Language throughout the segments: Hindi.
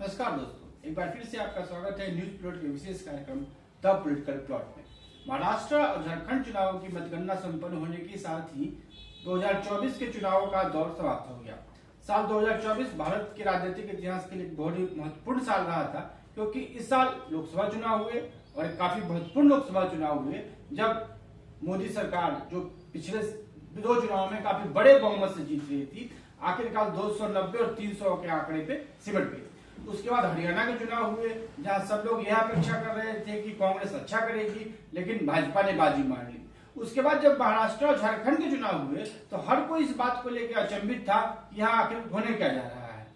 नमस्कार दोस्तों, एक बार फिर से आपका स्वागत है न्यूज प्लॉट के विशेष कार्यक्रम द पॉलिटिकल प्लॉट में। महाराष्ट्र और झारखंड चुनावों की मतगणना संपन्न होने के साथ ही 2024 के चुनावों का दौर समाप्त हो गया। साल 2024 भारत के राजनीतिक इतिहास के लिए बहुत ही महत्वपूर्ण साल रहा था, क्योंकि इस साल लोकसभा चुनाव हुए और काफी महत्वपूर्ण लोकसभा चुनाव हुए, जब मोदी सरकार जो पिछले दो चुनाव में काफी बड़े बहुमत से जीत रही थी, आखिरकार 290 और 300 के आंकड़े पे सिमट गई। उसके बाद हरियाणा के चुनाव हुए, जहां सब लोग यह अपेक्षा कर रहे थे कि कांग्रेस अच्छा करेगी, लेकिन भाजपा ने बाजी मार ली। उसके बाद जब महाराष्ट्र और झारखंड के चुनाव हुए तो हर कोई इस बात को लेकर अचंभित था कि यहाँ आखिर होने क्या जा रहा है।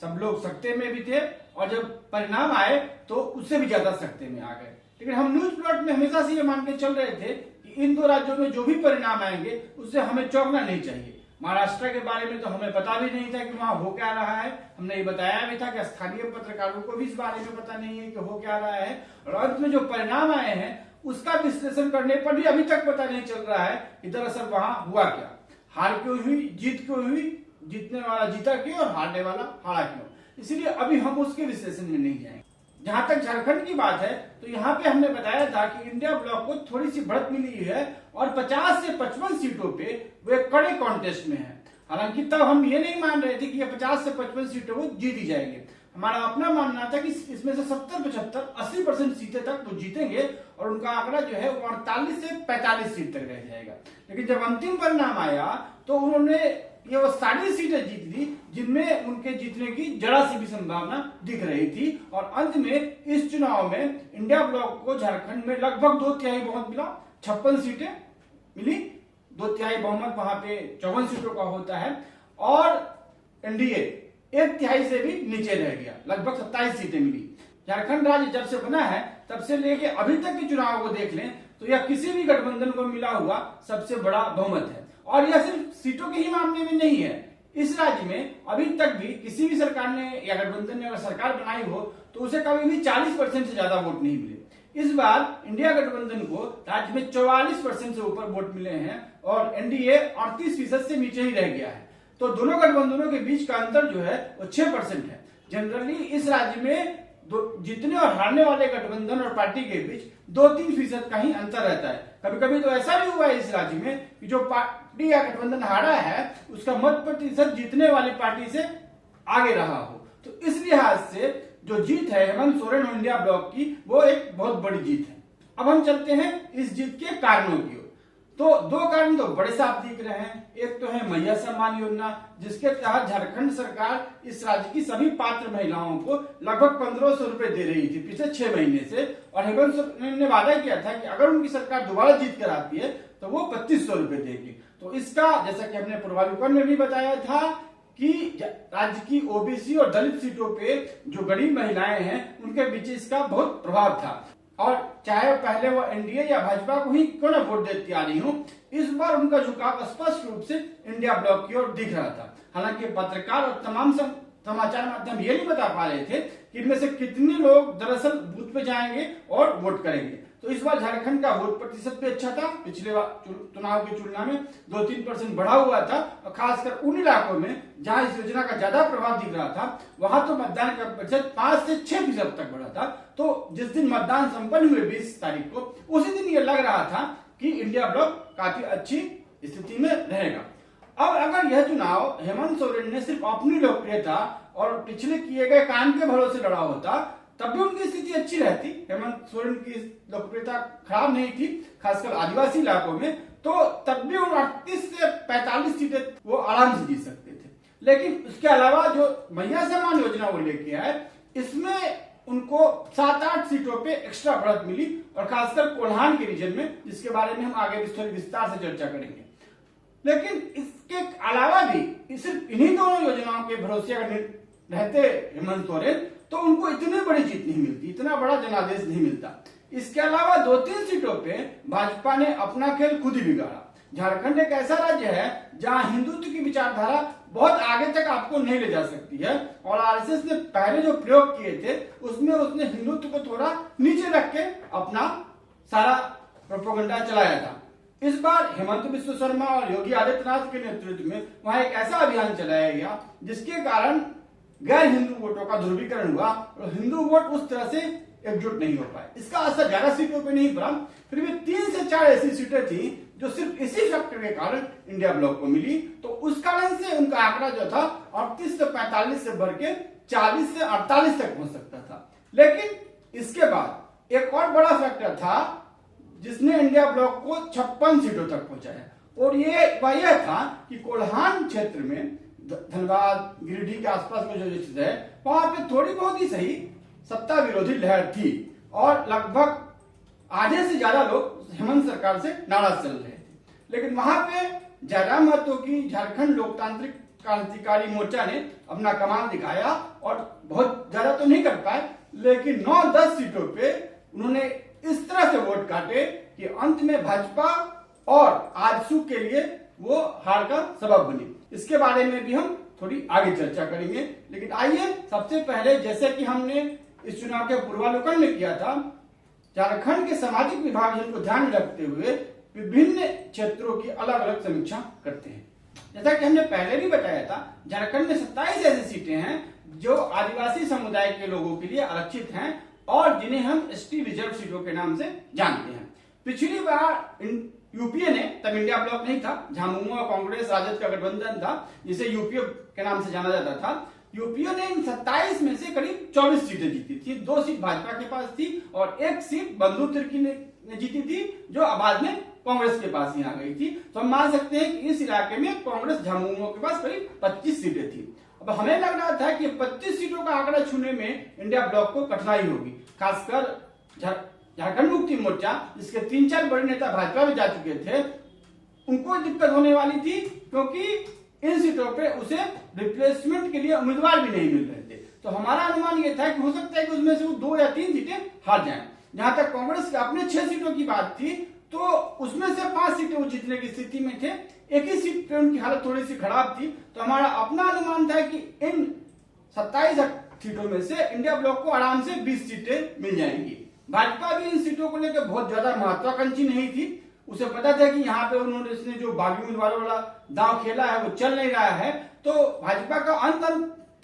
सब लोग सकते में भी थे और जब परिणाम आए तो उससे भी ज्यादा सकते में आ गए। लेकिन हम न्यूज प्लॉट में हमेशा से ये मान के चल रहे थे कि इन दो राज्यों में जो भी परिणाम आएंगे उससे हमें चौंकना नहीं चाहिए। महाराष्ट्र के बारे में तो हमें पता भी नहीं था कि वहां हो क्या रहा है। हमने ये बताया भी था कि स्थानीय पत्रकारों को भी इस बारे में पता नहीं है कि हो क्या रहा है, और अंत में जो परिणाम आए हैं उसका विश्लेषण करने पर भी अभी तक पता नहीं चल रहा है कि दरअसल वहां हुआ क्या, हार क्यों हुई, जीत क्यों हुई, जीतने वाला जीता क्यों और हारने वाला हारा क्यों। इसलिए अभी हम उसके विश्लेषण में नहीं जाएंगे। जहां तक झारखंड की बात है तो यहाँ पे हमने बताया था कि इंडिया ब्लॉक को थोड़ी सी बढ़त मिली है और 50 से 55 सीटों पे वे कड़े कॉन्टेस्ट में है। हालांकि तब हम ये नहीं मान रहे थे कि ये 50 से 55 सीटों को जीत ही जाएंगे। हमारा अपना मानना था कि इसमें से 70, 75, 80% सीटें तक वो जीतेंगे और उनका आंकड़ा जो है 48 से 45 सीट तक रह जाएगा। लेकिन जब अंतिम परिणाम आया तो उन्होंने ये वो सारी सीटें जीत ली जिनमें उनके जीतने की जरा सी भी संभावना दिख रही थी, और अंत में इस चुनाव में इंडिया ब्लॉक को झारखंड में लगभग 2/3 बहुमत मिला, 56 सीटें मिली। 2/3 बहुमत वहां पे 54 सीटों का होता है, और एनडीए 1/3 से भी नीचे रह गया, लगभग 27 सीटें मिली। झारखंड राज्य जब से बना है तब से लेके अभी तक के चुनाव को देख लें तो यह किसी भी गठबंधन को मिला हुआ सबसे बड़ा बहुमत है। और यह सिर्फ सीटों के ही मामले में नहीं है, इस राज्य में अभी तक भी किसी भी सरकार ने या गठबंधन ने अगर सरकार बनाई हो तो उसे कभी भी 40% से ज्यादा वोट नहीं मिले। इस बार इंडिया गठबंधन को राज्य में 44% से ऊपर वोट मिले हैं और एनडीए 38% से नीचे ही रह गया है। तो दोनों गठबंधनों के बीच का अंतर जो है वो 6% है। जनरली इस राज्य में जीतने और हारने वाले गठबंधन और पार्टी के बीच 2-3% का ही अंतर रहता है। कभी कभी तो ऐसा भी हुआ है इस राज्य में कि जो पार्टी या गठबंधन हारा है उसका मत प्रतिशत जीतने वाली पार्टी से आगे रहा हो। तो इस लिहाज से जो जीत है हेमंत सोरेन और इंडिया ब्लॉक की, वो एक बहुत बड़ी जीत है। अब हम चलते हैं इस जीत के कारणों की ओर। तो दो कारण तो बड़े साफ दिख रहे हैं। एक तो है मैया सम्मान योजना, जिसके तहत झारखंड सरकार इस राज्य की सभी पात्र महिलाओं को लगभग 1500 रुपए दे रही थी पिछले 6 महीने से, और हेमंत सोरेन ने वादा किया था कि अगर उनकी सरकार दोबारा जीत कर आती है तो वो 2500 रुपए देगी। तो इसका, जैसा कि हमने पूर्वानुमान में भी बताया था, कि राज्य की ओबीसी और दलित सीटों पे जो गरीब महिलाएं हैं उनके बीच इसका बहुत प्रभाव था। और चाहे पहले वो एनडीए या भाजपा को ही क्यों ना वोट देती आ रही हूँ, इस बार उनका झुकाव स्पष्ट रूप से इंडिया ब्लॉक की ओर दिख रहा था। हालांकि पत्रकार और तमाम समाचार माध्यम ये नहीं बता पा रहे थे कि इनमें से कितने लोग दरअसल बूथ पे जाएंगे और वोट करेंगे। तो इस बार झारखंड का वोट प्रतिशत भी अच्छा था, पिछले चुनाव की तुलना में 2-3% बढ़ा हुआ था, और खासकर उन इलाकों में जहां इस योजना का ज्यादा प्रभाव दिख रहा था वहां तो मतदान का प्रतिशत 5 से 6% तक बढ़ा था। तो जिस दिन मतदान संपन्न हुए 20 तारीख को, उसी दिन ये लग रहा था कि इंडिया ब्लॉक काफी अच्छी स्थिति में रहेगा। अब अगर यह चुनाव हेमंत सोरेन ने सिर्फ अपनी लोकप्रियता और पिछले किए गए काम के भरोसे लड़ा होता तब भी उनकी स्थिति अच्छी रहती। हेमंत सोरेन की लोकप्रियता खराब नहीं थी, खासकर आदिवासी इलाकों में, तो तब भी 38 से 45 सीटें वो आराम से जीत सकते थे। लेकिन उसके अलावा जो मैया सम्मान योजना वो लेके आए, इसमें उनको 7-8 सीटों पे एक्स्ट्रा बढ़त मिली, और खासकर कोल्हान के रीजन में, जिसके बारे में हम आगे विस्तार से चर्चा करेंगे। लेकिन इसके अलावा भी सिर्फ इन्हीं दोनों योजनाओं के भरोसे अगर रहते हेमंत सोरेन तो उनको इतनी बड़ी जीत नहीं मिलती, इतना बड़ा जनादेश नहीं मिलता। इसके अलावा 2-3 सीटों पे भाजपा ने अपना खेल खुद ही बिगाड़ा। झारखंड एक ऐसा राज्य है जहां हिंदुत्व की विचारधारा बहुत आगे तक आपको नहीं ले जा सकती है, और आरएसएस ने पहले जो प्रयोग किए थे उसमें उसने हिंदुत्व को थोड़ा नीचे रख के अपना सारा प्रोपेगेंडा चलाया था। इस बार हेमंत बिस्व शर्मा और योगी आदित्यनाथ के नेतृत्व में वहां एक ऐसा अभियान चलाया गया जिसके कारण गैर हिंदू वोटों का ध्रुवीकरण हुआ और हिंदू वोट उस तरह से एकजुट नहीं हो पाए। इसका असर 11 सीटों पे नहीं पड़ा, फिर भी 3 से 4 ऐसी सीटें थी जो सिर्फ इसी फैक्टर के कारण इंडिया ब्लॉक को मिली। तो उस कारण से उनका आंकड़ा जो था 38 से 45 से बढ़ के 40 से 48 तक पहुंच सकता था। लेकिन इसके बाद एक और बड़ा फैक्टर था जिसने इंडिया ब्लॉक को 56 सीटों तक पहुंचाया, और यह था कि कोल्हान क्षेत्र में, धनबाद गिरिडीह के आसपास में जो क्षेत्र है, वहां पे थोड़ी बहुत ही सही सत्ता विरोधी लहर थी और लगभग आधे से ज्यादा लोग हेमंत सरकार से नाराज चल रहे थे। लेकिन वहां पे जयराम महतो की झारखंड लोकतांत्रिक क्रांतिकारी मोर्चा ने अपना कमाल दिखाया और बहुत ज्यादा तो नहीं कर पाए, लेकिन 9-10 सीटों पे उन्होंने इस तरह से वोट काटे कि अंत में भाजपा और आजसू के लिए वो हार का सबब बनी। इसके बारे में भी हम थोड़ी आगे चर्चा करेंगे, लेकिन आइए सबसे पहले, जैसे कि हमने इस चुनाव के पूर्वावलोकन में किया था, झारखंड के सामाजिक विभाजन को ध्यान में रखते हुए विभिन्न क्षेत्रों की अलग अलग समीक्षा करते हैं। जैसा कि हमने पहले भी बताया था, झारखंड में 27 ऐसी सीटें हैं जो आदिवासी समुदाय के लोगों के लिए आरक्षित हैं और जिन्हें हम एसटी रिजर्व सीटों के नाम से जानते हैं। पिछली बार यूपीए ने, तब इंडिया ब्लॉक नहीं था, झामुमो कांग्रेस राजद का गठबंधन था जिसे यूपीए के नाम से जाना जाता था, यूपीए ने इन 27 में से करीब 24 सीटें जीती थी। 2 सीट भाजपा के पास थी और 1 सीट बंधु तिर्की ने जीती थी, जो बाद में कांग्रेस के पास ही आ गई थी। तो हम मान सकते हैं कि इस इलाके में कांग्रेस झामुमो के पास करीब 25 सीटें थी। अब हमें लग रहा था कि 25 सीटों का आंकड़ा छूने में इंडिया ब्लॉक को कठिनाई होगी, खासकर झारखंड मुक्ति मोर्चा, जिसके 3-4 बड़े नेता भाजपा में जा चुके थे, उनको दिक्कत होने वाली थी, क्योंकि इन सीटों पे उसे रिप्लेसमेंट के लिए उम्मीदवार भी नहीं मिल रहे थे। तो हमारा अनुमान यह था कि हो सकता है कि उसमें से वो 2 या 3 सीटें हार जाएं। जहां तक कांग्रेस के अपने 6 सीटों की बात थी, तो उसमें से 5 सीटें वो जीतने की स्थिति में थे, एक ही सीट पे उनकी हालत थोड़ी सी खराब थी। तो हमारा अपना अनुमान था कि इन 27 सीटों में से इंडिया ब्लॉक को आराम से 20 सीटें मिल जाएंगी। भाजपा भी इन सीटों को लेकर बहुत ज्यादा महत्वाकांक्षी नहीं थी, उसे पता था कि यहाँ पे उसने जो बागी उम्मीदवारों वाला दांव खेला है वो चल नहीं रहा है। तो भाजपा का अंत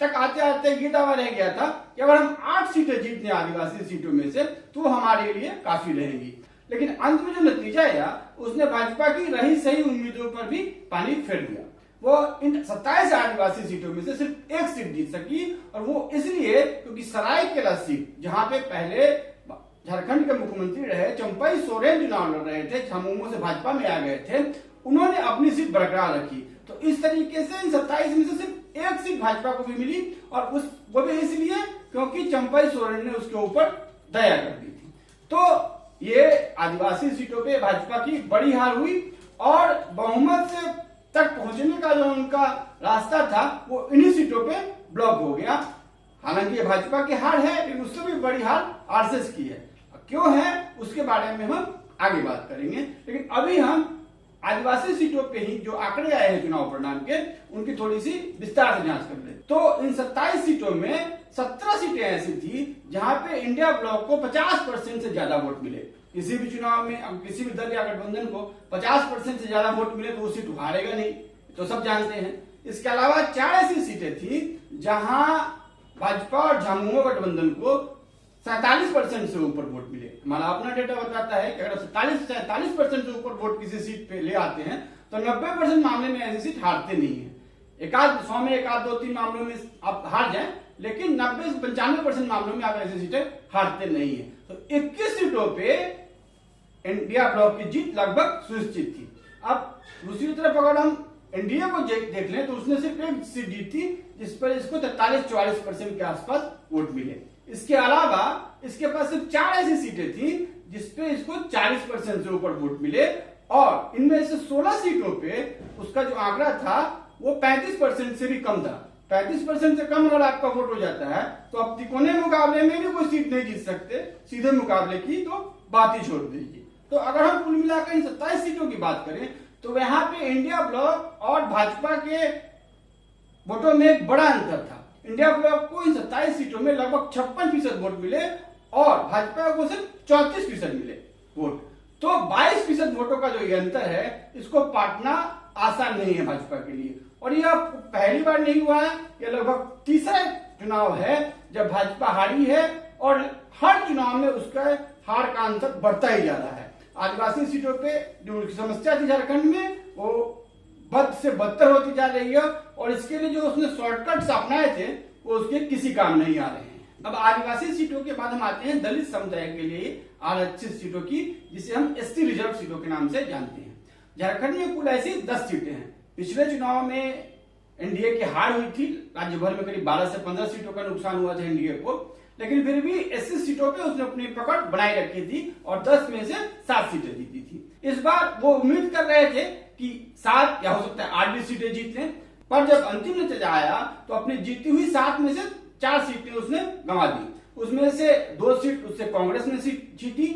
तक आते आते ये दावा रह गया था कि अगर हम 8 सीटें जीतने आदिवासी सीटों में से तो हमारे लिए काफी रहेंगी। लेकिन अंत में जो नतीजा आया, उसने भाजपा की रही सही उम्मीदों पर भी पानी फेर दिया। वो इन 27 आदिवासी सीटों में से सिर्फ 1 सीट जीत सकी, और वो इसलिए क्योंकि सरायकेला सीट, जहां पे पहले झारखंड के मुख्यमंत्री रहे चंपई सोरेन चुनाव लड़ रहे थे, झामुमो से भाजपा में आ गए थे, उन्होंने अपनी सीट बरकरार रखी। तो इस तरीके से इन 27 में से सिर्फ 1 सीट भाजपा को भी मिली, और वो भी इसलिए क्योंकि चंपई सोरेन ने उसके ऊपर दया कर दी थी। तो ये आदिवासी सीटों पे भाजपा की बड़ी हार हुई और बहुमत से तक पहुंचने का जो उनका रास्ता था वो इन्हीं सीटों पे ब्लॉक हो गया। हालांकि ये भाजपा की हार है, लेकिन उससे भी बड़ी हार आरएसएस की है। क्यों है उसके बारे में हम आगे बात करेंगे, लेकिन अभी हम आदिवासी सीटों पे ही जो आंकड़े आए हैं चुनाव परिणाम के, उनकी थोड़ी सी विस्तार से जांच कर ले। तो इन 27 सीटों में 17 सीटें ऐसी थी जहां पे इंडिया ब्लॉक को 50% से ज्यादा वोट मिले। किसी भी चुनाव में अब किसी भी दल या गठबंधन को 50% से ज्यादा वोट मिले तो वो सीट हारेगा नहीं, तो सब जानते हैं। इसके अलावा 4 ऐसी सीटें थी जहां भाजपा और झामुमो गठबंधन को 47% से ऊपर वोट मिले। हमारा अपना डेटा बताता है कि अगर 47% से ऊपर वोट किसी सीट पे ले आते हैं तो 90% मामले में ऐसी सीट हारते नहीं है। 100 में 1, 2, 3 मामलों में आप हार जाएं, लेकिन 90 से 95% मामलों में आप ऐसी सीटें हारते नहीं है। तो 21 सीटों पे इंडिया ब्लॉक की जीत लगभग सुनिश्चित थी। अब दूसरी तरफ अगर हम एनडीए को देख लें तो उसने सिर्फ 1 सीट जीती, जिस पर इसको 43-44% के आसपास वोट मिले। इसके अलावा इसके पास सिर्फ 4 ऐसी सीटें थी जिसपे इसको 40% से ऊपर वोट मिले, और इनमें से 16 सीटों पे उसका जो आंकड़ा था वो 35% से भी कम था। 35% से कम अगर आपका वोट हो जाता है तो आप तिकोने मुकाबले में भी कोई सीट नहीं जीत सकते, सीधे मुकाबले की तो बात ही छोड़ दीजिए। तो अगर हम कुल मिलाकर इन 27 सीटों की बात करें तो यहाँ पे इंडिया ब्लॉक और भाजपा के वोटों में एक बड़ा अंतर था। इंडिया ब्लॉक को इन 27 सीटों में लगभग 56% वोट मिले और भाजपा को सिर्फ 34% मिले वोट। तो 22% वोटों का जो ये अंतर है, इसको पाटना आसान नहीं है भाजपा के लिए। और यह पहली बार नहीं हुआ है, यह लगभग तीसरा चुनाव है जब भाजपा हारी है और हर चुनाव में उसका हार का अंतर बढ़ता ही जा रहा है। आदिवासी सीटों पे जो समस्या थी झारखंड में वो बद से बदतर होती जा रही है और इसके लिए जो उसने शॉर्टकट्स अपनाए थे वो उसके किसी काम नहीं आ रहे हैं। अब आदिवासी सीटों के बाद हम आते हैं दलित समुदाय के लिए आरक्षित सीटों की, जिसे हम एसटी रिजर्व सीटों के नाम से जानते हैं। झारखंड में कुल ऐसी 10 सीटें हैं। पिछले चुनाव में एनडीए की हार हुई थी, राज्य भर में करीब 12 से 15 सीटों का नुकसान हुआ था एनडीए को, लेकिन फिर भी 80 सीटों पे उसने अपनी पकड़ बनाए रखी थी और 10 में से 7 सीटें जीती थी। इस बार वो उम्मीद कर रहे थे कि 7 या हो सकता है 8 भी सीटें जीत लें, पर जब अंतिम नतीजा आया तो अपनी जीती हुई 7 में से 4 सीटें उसने गंवा दी। उसमें से 2 सीट उससे कांग्रेस ने सीट जीती,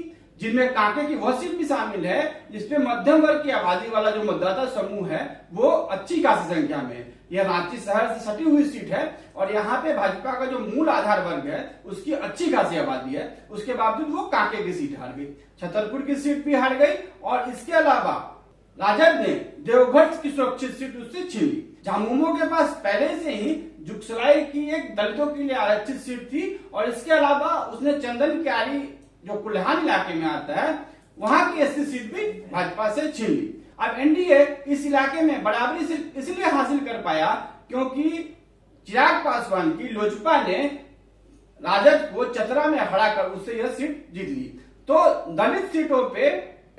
जिनमें कांके की वह सीट भी शामिल है जिसपे मध्यम वर्ग की आबादी वाला जो मतदाता समूह है वो अच्छी खासी संख्या में है। यह रांची शहर से सटी हुई सीट है और यहाँ पे भाजपा का जो मूल आधार वर्ग है उसकी अच्छी खासी आबादी है, उसके बावजूद वो कांके की सीट हार गई। छतरपुर की सीट भी हार गई और इसके अलावा राजद ने देवघर की सुरक्षित सीट उससे छीन ली। झामुमो के पास पहले से ही जुगसलाई की एक दलितों के लिए आरक्षित सीट थी और इसके अलावा उसने चंदन क्यारी जो कुल्हान इलाके में आता है वहां की एससी सीट भी भाजपा से छीन ली। अब एनडीए इस इलाके में बराबरी सिर्फ इसलिए हासिल कर पाया क्योंकि चिराग पासवान की लोजपा ने राजद को चतरा में हराकर उससे यह सीट जीत ली। तो दलित सीटों पे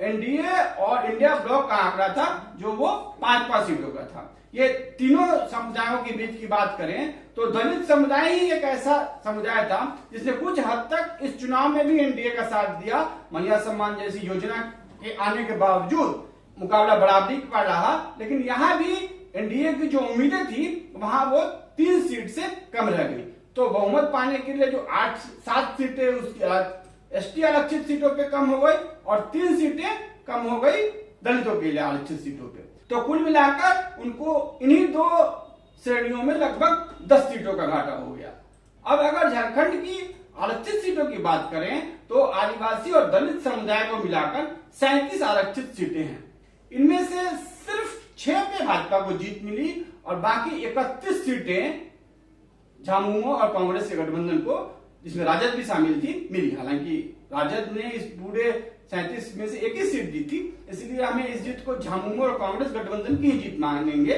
एनडीए और इंडिया ब्लॉक का आंकड़ा था जो वो 5-5 सीटों का था। ये तीनों समुदायों के बीच की बात करें तो दलित समुदाय ही एक ऐसा समुदाय था जिसने कुछ हद तक इस चुनाव में भी एनडीए का साथ दिया। महिला सम्मान जैसी योजना के आने के बावजूद मुकाबला बराबरी का रहा, लेकिन यहाँ भी एनडीए की जो उम्मीदें थी वहां वो 3 सीट से कम रह गई। तो बहुमत पाने के लिए जो 8-7 सीटें उसकी एसटी आरक्षित सीटों पे कम हो गई और 3 सीटें कम हो गई दलितों के लिए आरक्षित सीटों पे। तो कुल मिलाकर उनको इन्हीं 2 श्रेणियों में लगभग 10 सीटों का घाटा हो गया। अब अगर झारखंड की आरक्षित सीटों की बात करें तो आदिवासी और दलित समुदाय को मिलाकर 37 आरक्षित सीटें हैं। इनमें से सिर्फ 6 पे भाजपा को जीत मिली और बाकी 31 सीटें झामुमो और कांग्रेस के गठबंधन को, जिसमें राजद भी शामिल थी, मिली। हालांकि राजद ने इस पूरे 37 में से 1 ही सीट जीती, इसलिए हमें इस जीत को झामुमो और कांग्रेस गठबंधन की ही जीत मानेंगे।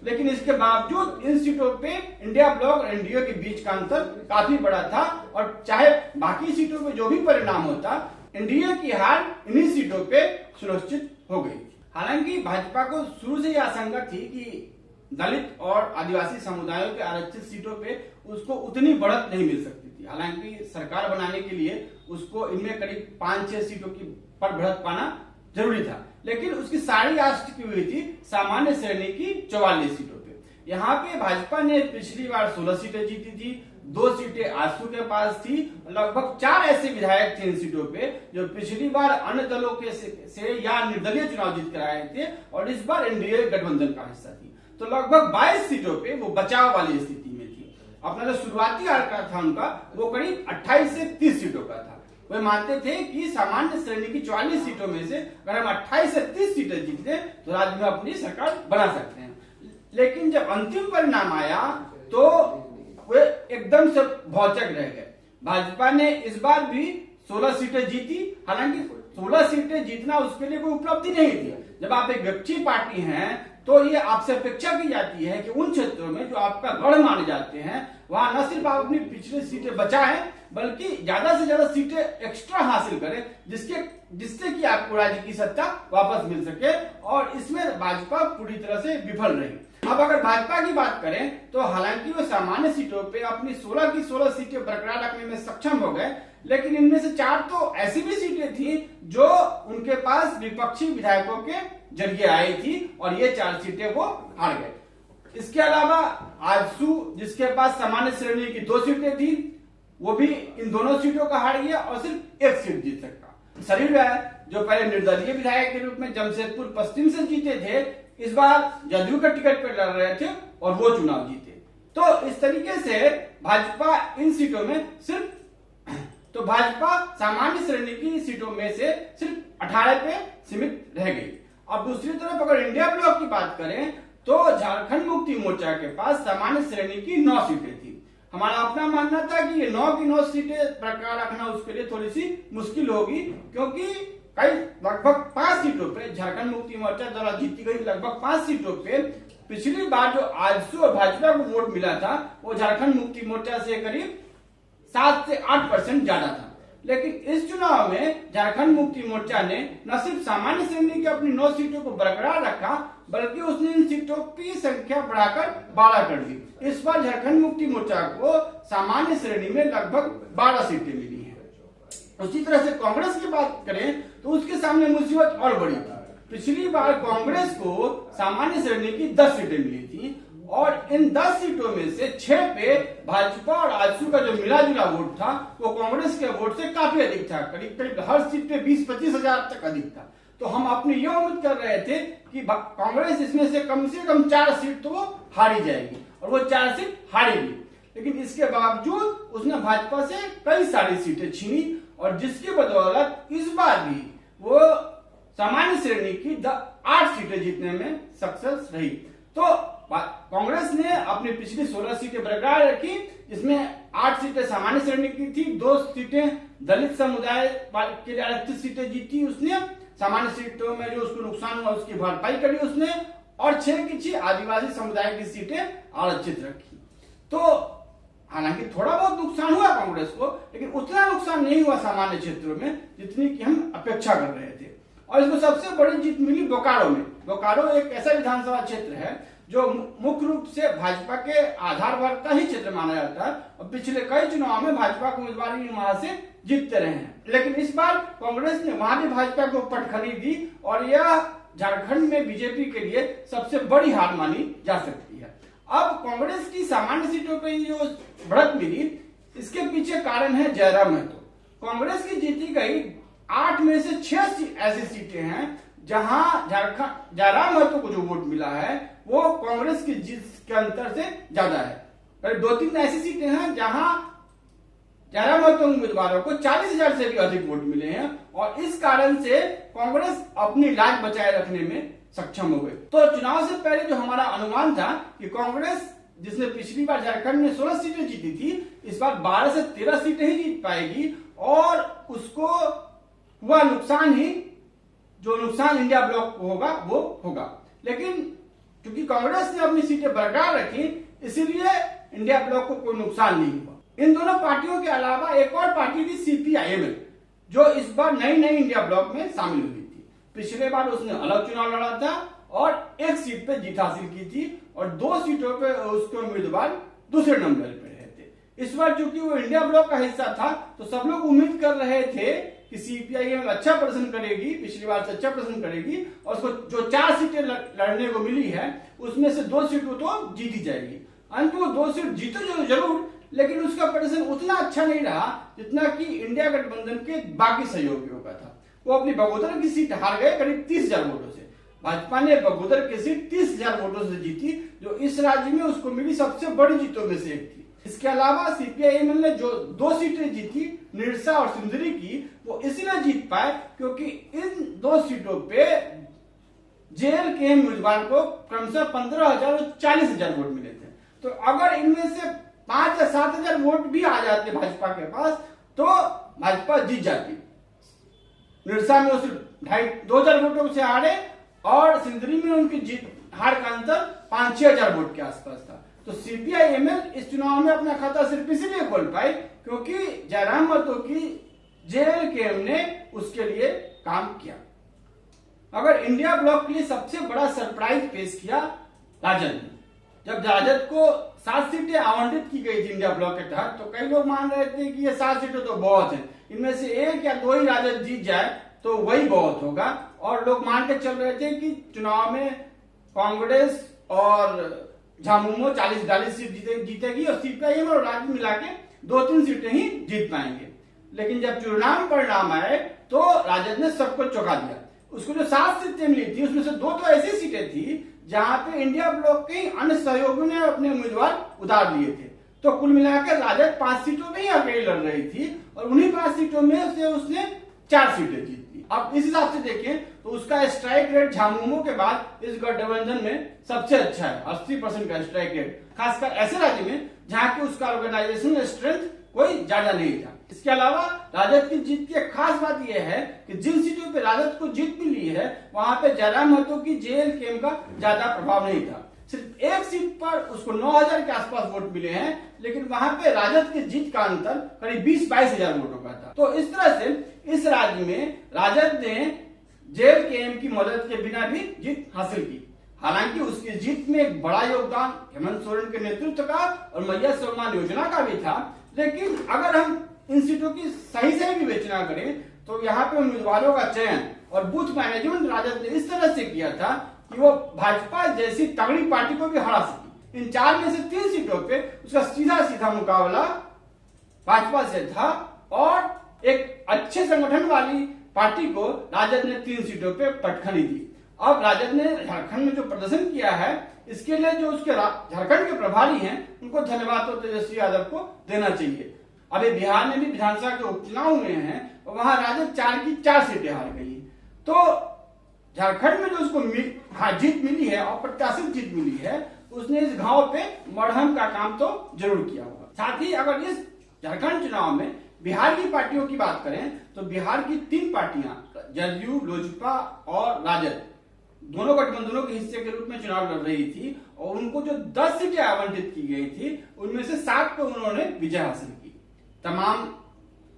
लेकिन इसके बावजूद इन सीटों पे इंडिया ब्लॉक और एनडीए के बीच का अंतर काफी बड़ा था और चाहे बाकी सीटों पे जो भी परिणाम होता, एनडीए की हार इन्हीं सीटों पे सुनिश्चित हो गई। हालांकि भाजपा को शुरू से यह आशंका थी कि दलित और आदिवासी समुदायों के आरक्षित सीटों पे उसको उतनी बढ़त नहीं मिल सकती थी। हालांकि सरकार बनाने के लिए उसको इनमें करीब 5-6 सीटों की पर बढ़त पाना जरूरी था, लेकिन उसकी सारी आस टिकी हुई थी सामान्य श्रेणी की 44 सीटों पे। यहाँ पे भाजपा ने पिछली बार 16 सीटें जीती थी, 2 सीटें आजसू के पास थी, लगभग 4 ऐसे विधायक थे इन सीटों पे जो पिछली बार अन्य दलों के से या निर्दलीय चुनाव जीत कर आए थे और इस बार एनडीए गठबंधन का हिस्सा थी। तो लगभग 22 सीटों पे वो बचाव वाली स्थिति में थी। अपना जो शुरुआती आंकड़ा था उनका वो करीब 28 से 30 सीटों का था। वे मानते थे कि सामान्य श्रेणी की 44 सीटों में से अगर हम 28 से 30 सीटें जीतते तो राज्य में अपनी सरकार बना सकते हैं। लेकिन जब अंतिम परिणाम आया तो वे एकदम से भौचक रह गए। भाजपा ने इस बार भी 16 सीटें जीती। हालांकि 16 सीटें जीतना उसके लिए कोई उपलब्धि नहीं थी। जब आप एक विपक्षी पार्टी हैं तो ये आपसे अपेक्षा की जाती है कि उन क्षेत्रों में जो आपका गढ़ माने जाते हैं वहां न सिर्फ आप अपनी पिछली सीटें बचाएं बल्कि ज्यादा से ज्यादा सीटें एक्स्ट्रा हासिल करें जिससे कि आपको राज्य की सत्ता वापस मिल सके, और इसमें भाजपा पूरी तरह से विफल रही। अब अगर भाजपा की बात करें तो हालांकि वो सामान्य सीटों पे अपनी 16 की 16 सीटें बरकरार रखने में सक्षम हो गए, लेकिन इनमें से 4 तो ऐसी भी सीटें थी जो उनके पास विपक्षी विधायकों के जरिए आई थी और ये 4 सीटें वो हार गए। इसके अलावा आजसू जिसके पास सामान्य श्रेणी की 2 सीटें थी वो भी इन दोनों सीटों का हार गया और सिर्फ 1 सीट जीत सकता। शरीर राय जो पहले निर्दलीय विधायक के रूप में जमशेदपुर पश्चिम से जीते थे, इस बार जदयू का टिकट पर लड़ रहे थे और वो चुनाव जीते। तो इस तरीके से भाजपा इन सीटों में भाजपा सामान्य श्रेणी की सीटों में से सिर्फ 18 पे सीमित रह गई। अब दूसरी तरफ अगर इंडिया ब्लॉक की बात करें तो झारखंड मुक्ति मोर्चा के पास सामान्य श्रेणी की 9 सीटें थी। हमारा अपना मानना था कि ये 9 की 9 सीटें बरकरार रखना उसके लिए थोड़ी सी मुश्किल होगी, क्योंकि कई लगभग 5 सीटों पे झारखंड मुक्ति मोर्चा द्वारा जीती गई लगभग 5 सीटों पे पिछली बार जो आजसू और भाजपा को वोट मिला था वो झारखंड मुक्ति मोर्चा से करीब 7 से 8% ज्यादा था। लेकिन इस चुनाव में झारखंड मुक्ति मोर्चा ने न सिर्फ सामान्य श्रेणी की अपनी 9 सीटों को बरकरार रखा, बल्कि उसने इन सीटों की संख्या बढ़ाकर 12 कर दी। इस बार झारखंड मुक्ति मोर्चा को सामान्य श्रेणी में लगभग 12 सीटें मिली हैं। उसी तरह से कांग्रेस की बात करें तो उसके सामने मुसीबत और बड़ी थी। पिछली बार कांग्रेस को सामान्य श्रेणी की 10 सीटें मिली थी और इन 10 सीटों में से 6 पे भाजपा और आजसू का जो मिला जुला वोट था वो कांग्रेस के वोट से काफी अधिक था, करीब करीब हर सीट पे 20-25 हजार तक अधिक था। तो हम अपनी ये उम्मीद कर रहे थे कि कांग्रेस इसमें से कम 4 सीट तो वो हारी जाएगी और वो 4 सीट हारेगी। लेकिन इसके बावजूद उसने भाजपा से कई सारी सीटें छीनी और जिसकी बदौलत इस बार भी वो सामान्य श्रेणी की 8 सीटें जीतने में सक्सेस रही। तो कांग्रेस ने अपनी पिछली 16 सीटें बरकरार रखी, जिसमें 8 सीटें सामान्य श्रेणी की थी, 2 सीटें दलित समुदाय के लिए आरक्षित सीटें जीती उसने, सामान्य सीटों में जो उसको नुकसान हुआ उसकी भरपाई करी उसने, और 6 की 6 आदिवासी समुदाय की सीटें आरक्षित रखी। तो हालांकि थोड़ा बहुत नुकसान हुआ कांग्रेस को, लेकिन उतना नुकसान नहीं हुआ सामान्य क्षेत्रों में जितनी की हम अपेक्षा कर रहे थे। और इसको सबसे बड़ी जीत मिली बोकारो में। बोकारो एक ऐसा विधानसभा क्षेत्र है जो मुख्य रूप से भाजपा के आधार वर्ग का ही क्षेत्र माना जाता है और पिछले कई चुनाव में भाजपा के उम्मीदवार वहां से जीतते रहे हैं। लेकिन इस बार कांग्रेस ने वहां भी भाजपा को पटखनी दी और यह झारखंड में बीजेपी के लिए सबसे बड़ी हार मानी जा सकती है। अब कांग्रेस की सामान्य सीटों पर जो बढ़त मिली, इसके पीछे कारण है जयराम महतो। कांग्रेस की जीती गई 8 में से 6 ऐसी सीटें हैं जहां जयराम महतो को जो वोट मिला है वो कांग्रेस की जीत के अंतर से ज्यादा है। 2-3 ऐसी सीटें हैं जहां जयराम महतो उम्मीदवारों को 40,000 से भी अधिक वोट मिले हैं और इस कारण से कांग्रेस अपनी लाज बचाए रखने में सक्षम हो गई। तो चुनाव से पहले जो हमारा अनुमान था कि कांग्रेस जिसने पिछली बार झारखंड में 16 सीटें जीती थी, इस बार 12 से 13 सीटें ही जीत पाएगी और उसको हुआ नुकसान ही जो नुकसान इंडिया ब्लॉक को होगा वो होगा। लेकिन क्योंकि कांग्रेस ने अपनी सीटें बरकरार रखी, इसीलिए इंडिया ब्लॉक को कोई नुकसान नहीं हुआ। इन दोनों पार्टियों के अलावा एक और पार्टी थी सीपीआईएम, जो इस बार नई इंडिया ब्लॉक में शामिल हुई थी। पिछले बार उसने अलग चुनाव लड़ा था और 1 सीट पे जीत हासिल की थी और 2 सीटों पे उसके उम्मीदवार दूसरे नंबर पे रहे थे। इस बार चूंकि वो इंडिया ब्लॉक का हिस्सा था तो सब लोग उम्मीद कर रहे थे कि सीपीआईएम अच्छा प्रदर्शन करेगी, पिछली बार से अच्छा प्रदर्शन करेगी और उसको जो 4 सीटें लड़ने को मिली है उसमें से 2 सीटें तो जीती जाएगी। अंत में 2 सीट जीते जरूर, लेकिन उसका प्रदर्शन उतना अच्छा नहीं रहा जितना कि इंडिया गठबंधन के बाकी सहयोगियों का था। वो अपनी बगोदर की सीट हार गए करीब 30,000 वोटों से। भाजपा ने बगोदर की सीट 30,000 वोटों से जीती, जो इस राज्य में उसको मिली सबसे बड़ी जीतों में से एक थी। इसके अलावा सीपीआईएम ने जो 2 सीटें जीती, निरसा और सिंदरी की, वो इसलिए जीत पाए क्योंकि इन 2 सीटों पे जेल के उम्मीदवार को क्रमशः 15,000 और 40,000 वोट मिले थे। तो अगर इनमें से 5 या 7,000 वोट भी आ जाते भाजपा के पास तो भाजपा जीत जाती। निरसा में वो सिर्फ 2,000 वोटों से हारे और सिंदरी में उनकी जीत हार का अंतर 5-6,000 वोट के आसपास था। तो सीपीआईएम इस चुनाव में अपना खाता सिर्फ इसीलिए खोल पाई क्योंकि जयराम महतो की जेल केम ने उसके लिए काम किया। अगर इंडिया ब्लॉक के लिए सबसे बड़ा सरप्राइज पेश किया राजद ने। जब राजद को 7 सीटें आवंटित की गई थी इंडिया ब्लॉक के तहत, तो कई लोग मान रहे थे कि ये 7 सीटें तो बहुत है, इनमें से 1 या 2 ही राजद जीत जाए तो वही बहुत होगा। और लोग मान के चल रहे थे कि चुनाव में कांग्रेस और झामुमो 40-42 सीट जीतेगी और सीपीआईएम और राजद मिला के 2-3 सीटें ही जीत पाएंगे। लेकिन जब चुनाव परिणाम आए तो राजद ने सबको चौंका दिया। उसको जो 7 सीटें मिली थी उसमें से 2 तो ऐसी सीटें थी जहां पे इंडिया ब्लॉक के अन्य सहयोगियों ने अपने उम्मीदवार उतार लिए थे। तो कुल मिलाकर राजद 5 सीटों में ही अकेले लड़ रही थी और उन्हीं 5 सीटों में से उसने 4 सीटें जीती। अब इस हिसाब से देखें तो उसका स्ट्राइक रेट झामुमो के बाद इस गठबंधन में सबसे अच्छा है, 80% का स्ट्राइक रेट, खासकर ऐसे राज्य में जहां की उसका ऑर्गेनाइजेशनल स्ट्रेंथ कोई ज्यादा नहीं था। इसके अलावा राजद की जीत की एक खास बात यह है कि जिन सीटों पे राजद को जीत मिली है वहां पे जयराम महतो की जेएलकेएम का ज्यादा प्रभाव नहीं था। सिर्फ एक सीट पर उसको 9000 के आसपास वोट मिले हैं, लेकिन वहां पे राजद की जीत का अंतर करीब 20-22 हजार वोटों का था। तो इस तरह से इस राज्य में राजद ने जेएलकेएम की मदद के बिना भी जीत हासिल की। हालांकि उसकी जीत में एक बड़ा योगदान हेमंत सोरेन के नेतृत्व का और मैया सम्मान योजना का भी था, लेकिन अगर हम इन सीटों की सही से विवेचना करें तो यहाँ पे उम्मीदवारों का चयन और बूथ मैनेजमेंट राजद ने इस तरह से किया था कि वो भाजपा जैसी तगड़ी पार्टी को भी हरा सकी। इन 4 में से 3 सीटों पे उसका सीधा मुकाबला भाजपा से था और एक अच्छे संगठन वाली पार्टी को राजद ने 3 सीटों पे पटखनी दी। अब राजद ने झारखंड में जो प्रदर्शन किया है इसके लिए जो उसके झारखंड के प्रभारी हैं उनको धन्यवाद तो तेजस्वी यादव को देना चाहिए। अभी बिहार में भी विधानसभा के उपचुनाव हुए हैं और वहां राजद 4 की 4 सीटें हार गई। तो झारखंड में जो उसको जीत मिली है, अप्रत्याशित जीत मिली है, उसने इस घाव पे मरहम का काम तो जरूर किया होगा। साथ ही अगर इस झारखंड चुनाव में बिहार की पार्टियों की बात करें तो बिहार की 3 पार्टियां जदयू, लोजपा और राजद दोनों गठबंधनों के हिस्से के रूप में चुनाव लड़ रही थी और उनको जो 10 सीटें आवंटित की गई थी उनमें से 7 पे उन्होंने विजय हासिल की। तमाम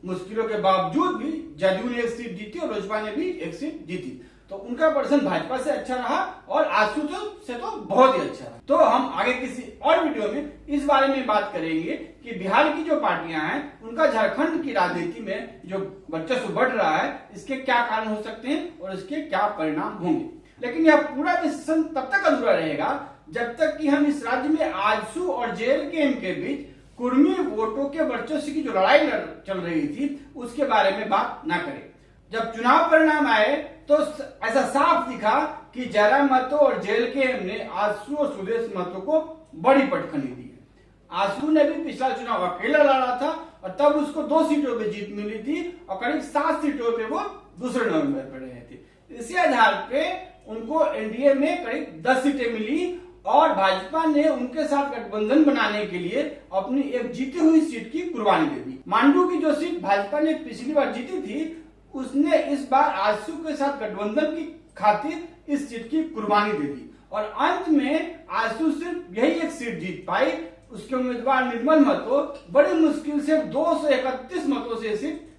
मुश्किलों के बावजूद भी जदयू ने 1 सीट जीती और लोजपा ने भी 1 सीट जीती। तो उनका प्रदर्शन भाजपा से अच्छा रहा और आजसू से तो बहुत ही अच्छा रहा। तो हम आगे किसी और वीडियो में इस बारे में बात करेंगे कि बिहार की जो पार्टियां हैं उनका झारखंड की राजनीति में जो वर्चस्व बढ़ रहा है इसके क्या कारण हो सकते हैं और इसके क्या परिणाम होंगे। लेकिन यह पूरा डिस्कशन तब तक अधूरा रहेगा जब तक कि हम इस राज्य में आजसू और जेएलकेएम के बीच कुर्मी वोटों के वर्चस्व की जो लड़ाई चल रही थी उसके बारे में बात न करें। जब चुनाव परिणाम आए तो ऐसा साफ दिखा कि जयराम महतो और जेएलकेएम ने आजसू और सुदेश महतो को बड़ी पटखनी दी है। आजसू ने भी पिछला चुनाव अकेला लड़ा था और तब उसको 2 सीटों पे जीत मिली थी और करीब 7 सीटों पे वो दूसरे नंबर पर रहे थे। इसी आधार पे उनको एनडीए में करीब 10 सीटें मिली और भाजपा ने उनके साथ गठबंधन बनाने के लिए अपनी एक जीती हुई सीट की कुर्बानी दे दी। मांडू की जो सीट भाजपा ने पिछली बार जीती थी उसने इस बार आजसू के साथ गठबंधन की खातिर इस सीट की कुर्बानी दे दी और अंत में आजसू सिर्फ यही एक सीट जीत पाई। उसके उम्मीदवार निर्मल महतो बड़ी मुश्किल से 231 मतों से सीट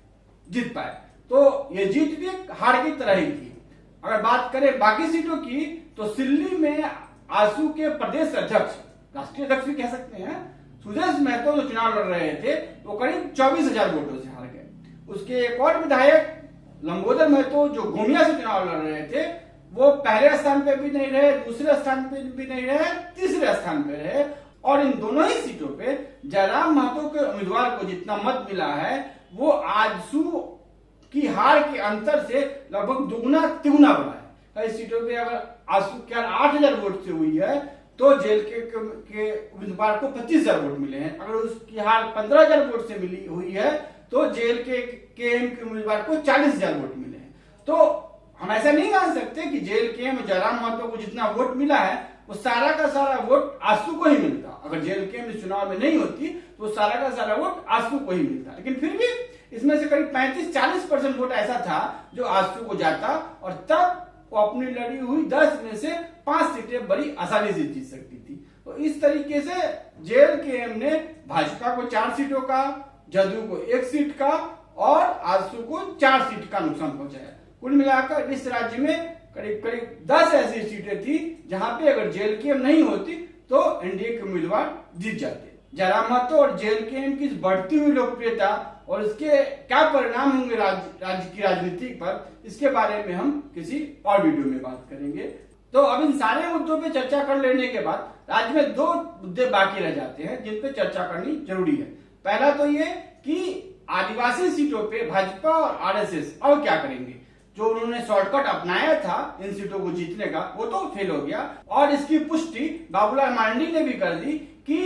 जीत पाए। तो ये जीत भी हार की तरह ही थी। अगर बात करें बाकी सीटों की तो सिल्ली में आजसू के प्रदेश अध्यक्ष, राष्ट्रीय अध्यक्ष भी कह सकते हैं, सुदेश महतो जो चुनाव लड़ रहे थे वो करीब 24,000 वोटों से हार गए। उसके एक और विधायक लंबोदर महतो जो गोमिया से चुनाव लड़ रहे थे वो पहले स्थान पे भी नहीं रहे, दूसरे स्थान पे भी नहीं रहे, तीसरे स्थान पे रहे और इन दोनों ही सीटों पे जयराम महतो के उम्मीदवार को जितना मत मिला है वो आजसू की हार के अंतर से लगभग दुगुना तिगुना बढ़ा है। इस सीटों पे अगर आजसू क्या 8,000 वोट से हुई है तो जेल के उम्मीदवार को 25,000 वोट मिले हैं। अगर उसकी हार 15,000 वोट से मिली हुई है तो जेल के उम्मीदवार को 40,000 वोट मिले हैं। तो हम ऐसा नहीं मान सकते कि जेएलकेएम और जयराम महतो को जितना वोट मिला है वो सारा का सारा वोट आजसू को ही मिलता। अगर जेएलकेएम इस चुनाव में नहीं होती तो सारा का सारा वोट आजसू को ही मिलता। लेकिन फिर भी इसमें से करीब 35-40% वोट ऐसा था जो आजसू को जाता और तब वो अपनी लड़ी हुई 10 में से 5 सीटें बड़ी आसानी से जीत सकती थी। तो इस तरीके से जेएलकेएम ने भाजपा को 4 सीटों का, जदयू को 1 सीट का और आजसू को 4 सीट का नुकसान पहुंचाया। कुल मिलाकर इस राज्य में करीब 10 ऐसी सीटें थी जहां पे अगर जेएलकेएम नहीं होती तो एनडीए के उम्मीदवार जीत जाते। जयराम महतो और जेएलकेएम की बढ़ती हुई लोकप्रियता और इसके क्या परिणाम होंगे राज्य की राजनीति पर, इसके बारे में हम किसी और वीडियो में बात करेंगे। तो अब इन सारे मुद्दों पे चर्चा कर लेने के बाद राज्य में 2 मुद्दे बाकी रह जाते हैं जिन पे चर्चा करनी जरूरी है। पहला तो ये कि आदिवासी सीटों पे भाजपा और आरएसएस अब क्या करेंगे। जो उन्होंने शॉर्टकट अपनाया था इन सीटों को जीतने का वो तो फेल हो गया और इसकी पुष्टि बाबूलाल मांडी ने भी कर दी कि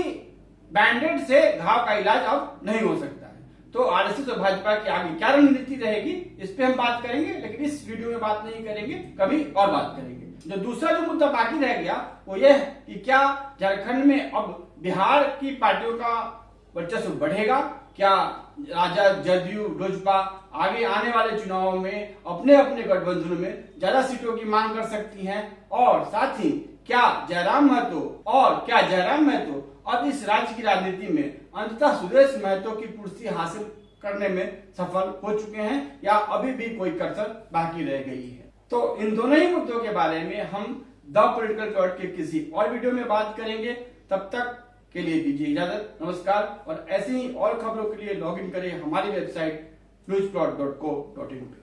बैंडेड से घाव का इलाज अब नहीं हो सकता है। तो आरएसएस और भाजपा की आगे क्या रणनीति रहेगी इस पे हम बात करेंगे, लेकिन इस वीडियो में बात नहीं करेंगे, कभी और बात करेंगे। जो दूसरा जो मुद्दा बाकी रह गया वो यह है कि क्या झारखंड में अब बिहार की पार्टियों का वर्चस्व बढ़ेगा, क्या राजद, जदयू, लोजपा आगे आने वाले चुनावों में अपने अपने गठबंधनों में ज्यादा सीटों की मांग कर सकती हैं, और साथ ही क्या जयराम महतो अब इस राज्य की राजनीति में अंततः सुदेश महतो की कुर्सी हासिल करने में सफल हो चुके हैं या अभी भी कोई कसर बाकी रह गई है। तो इन दोनों ही मुद्दों के बारे में हम द पॉलिटिकल प्लॉट के किसी और वीडियो में बात करेंगे। तब तक के लिए दीजिए इजाजत, नमस्कार। और ऐसी ही और खबरों के लिए लॉग इन करें हमारी वेबसाइट newsplot.co.in पे।